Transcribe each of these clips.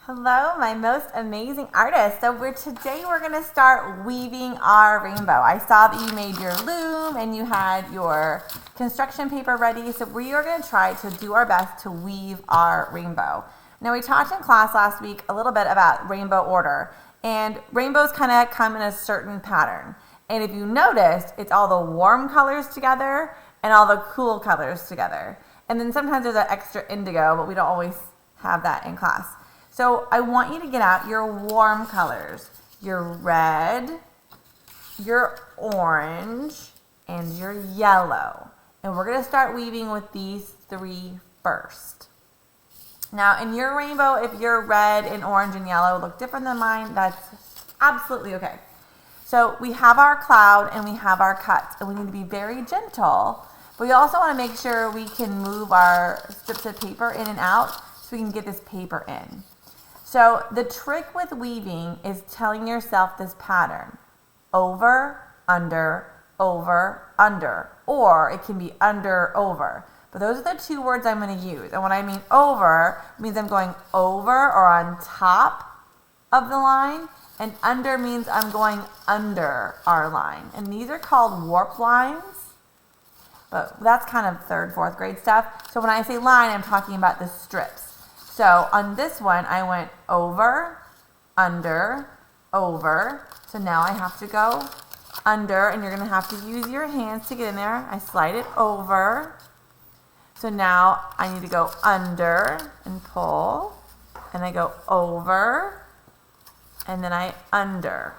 Hello, my most amazing artist. Today we're going to start weaving our rainbow. I saw that you made your loom and you had your construction paper ready. So we are going to try to do our best to weave our rainbow. Now we talked in class last week a little bit about rainbow order, and rainbows kind of come in a certain pattern. And if you noticed, it's all the warm colors together and all the cool colors together. And then sometimes there's an extra indigo, but we don't always have that in class. So I want you to get out your warm colors, your red, your orange, and your yellow. And we're gonna start weaving with these three first. Now in your rainbow, if your red and orange and yellow look different than mine, that's absolutely okay. So we have our cloud and we have our cuts, and we need to be very gentle, but we also wanna make sure we can move our strips of paper in and out so we can get this paper in. So the trick with weaving is telling yourself this pattern: over, under, or it can be under, over. But those are the two words I'm going to use. And when I mean over, it means I'm going over or on top of the line, and under means I'm going under our line. And these are called warp lines, but that's kind of third, fourth grade stuff. So when I say line, I'm talking about the strips. So on this one, I went over, under, over. So now I have to go under, and you're going to have to use your hands to get in there. I slide it over. So now I need to go under and pull, and I go over, and then I under.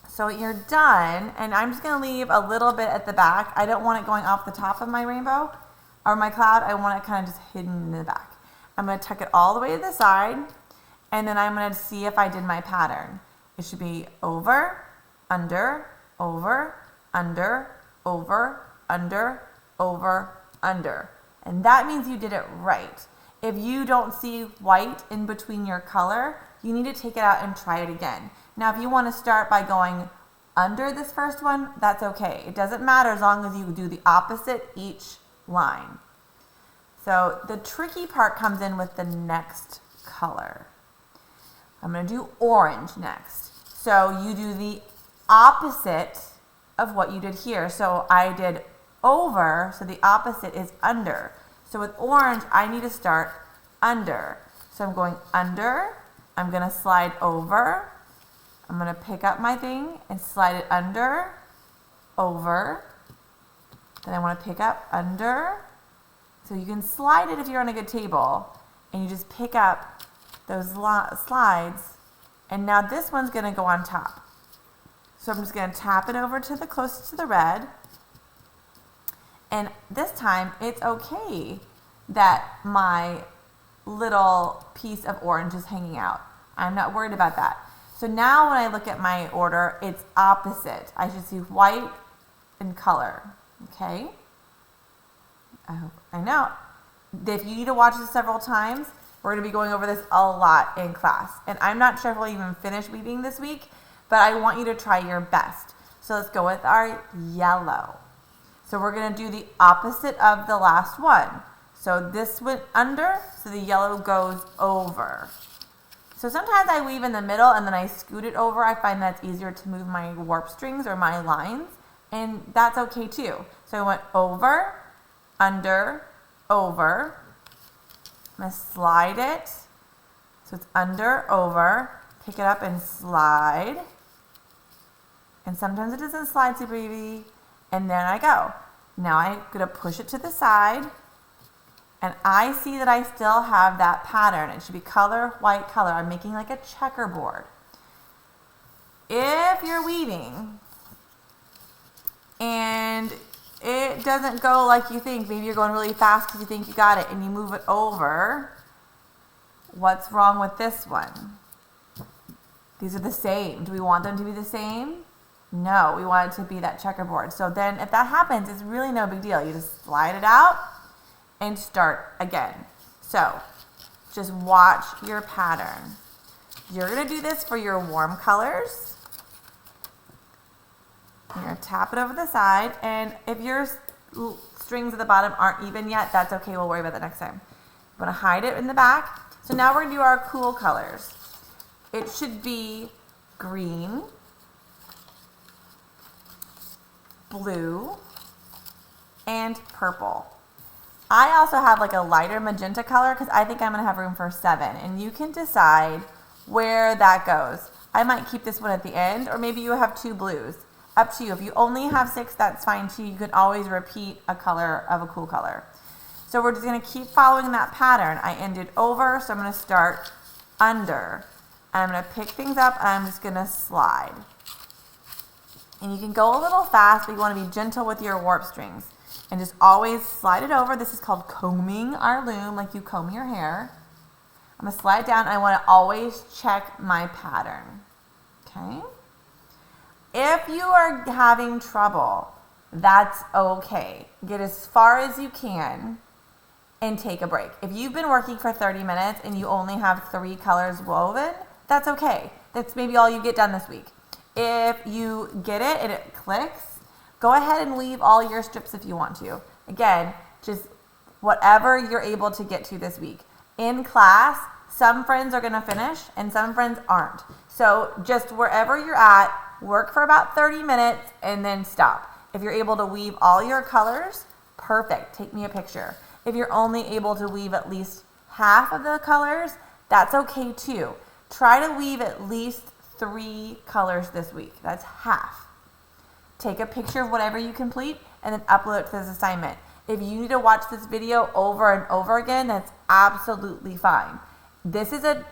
So you're done, and I'm just going to leave a little bit at the back. I don't want it going off the top of my rainbow or my cloud. I want it kind of just hidden in the back. I'm going to tuck it all the way to the side, and then I'm going to see if I did my pattern. It should be over, under, over, under, over, under, over, under. And that means you did it right. If you don't see white in between your color, you need to take it out and try it again. Now, if you want to start by going under this first one, that's okay. It doesn't matter as long as you do the opposite each line. So the tricky part comes in with the next color. I'm going to do orange next. So you do the opposite of what you did here. So I did over, so the opposite is under. So with orange, I need to start under. So I'm going under, I'm going to slide over, I'm going to pick up my thing and slide it under, over, then I want to pick up under. So you can slide it if you're on a good table, and you just pick up those slides, and now this one's going to go on top. So I'm just going to tap it over to the closest to the red, and this time it's okay that my little piece of orange is hanging out. I'm not worried about that. So now when I look at my order, it's opposite. I should see white and color, okay? I know. If you need to watch this several times, we're going to be going over this a lot in class. And I'm not sure if we'll even finish weaving this week, but I want you to try your best. So let's go with our yellow. So we're going to do the opposite of the last one. So this went under, so the yellow goes over. So sometimes I weave in the middle and then I scoot it over. I find that's easier to move my warp strings or my lines, and that's okay too. So I went over, under, over. I'm going to slide it. So it's under, over. Pick it up and slide. And sometimes it doesn't slide super easy. And then I go. Now I'm going to push it to the side. And I see that I still have that pattern. It should be color, white, color. I'm making like a checkerboard. If you're weaving and it doesn't go like you think, maybe you're going really fast because you think you got it and you move it over, what's wrong with this one? These are the same. Do we want them to be the same? No, we want it to be that checkerboard. So then if that happens, it's really no big deal. You just slide it out and start again. So just watch your pattern. You're going to do this for your warm colors. You're going to tap it over the side, and if your strings at the bottom aren't even yet, that's okay. We'll worry about that next time. I'm going to hide it in the back. So now we're gonna do our cool colors. It should be green, blue, and purple. I also have like a lighter magenta color because I think I'm gonna have room for 7, and you can decide where that goes. I might keep this one at the end, or maybe you have 2 blues. Up to you. If you only have 6, that's fine too. You can always repeat a color of a cool color. So we're just gonna keep following that pattern. I ended over, so I'm gonna start under. And I'm gonna pick things up and I'm just gonna slide. And you can go a little fast, but you wanna be gentle with your warp strings. And just always slide it over. This is called combing our loom, like you comb your hair. I'm gonna slide down. I wanna always check my pattern, okay? If you are having trouble, that's okay. Get as far as you can and take a break. If you've been working for 30 minutes and you only have 3 colors woven, that's okay. That's maybe all you get done this week. If you get it and it clicks, go ahead and weave all your strips if you want to. Again, just whatever you're able to get to this week. In class, some friends are gonna finish and some friends aren't. So just wherever you're at, work for about 30 minutes and then stop. If you're able to weave all your colors, perfect, take me a picture. If you're only able to weave at least half of the colors, that's okay too. Try to weave at least 3 colors this week, that's half. Take a picture of whatever you complete and then upload it to this assignment. If you need to watch this video over and over again, that's absolutely fine. This is a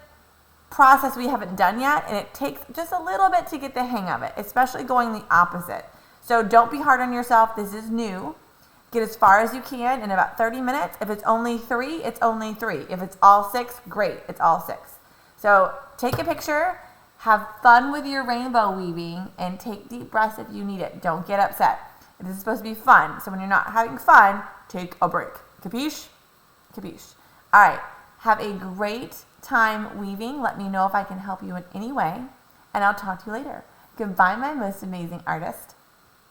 process we haven't done yet, and it takes just a little bit to get the hang of it, especially going the opposite. So don't be hard on yourself. This is new. Get as far as you can in about 30 minutes. If it's only 3, it's only 3. If it's all 6, great, it's all 6. So take a picture. Have fun with your rainbow weaving and take deep breaths if you need it. Don't get upset. This is supposed to be fun. So when you're not having fun, take a break. Capiche? Capiche. All right. Have a great time weaving. Let me know if I can help you in any way. And I'll talk to you later. Goodbye, my most amazing artist.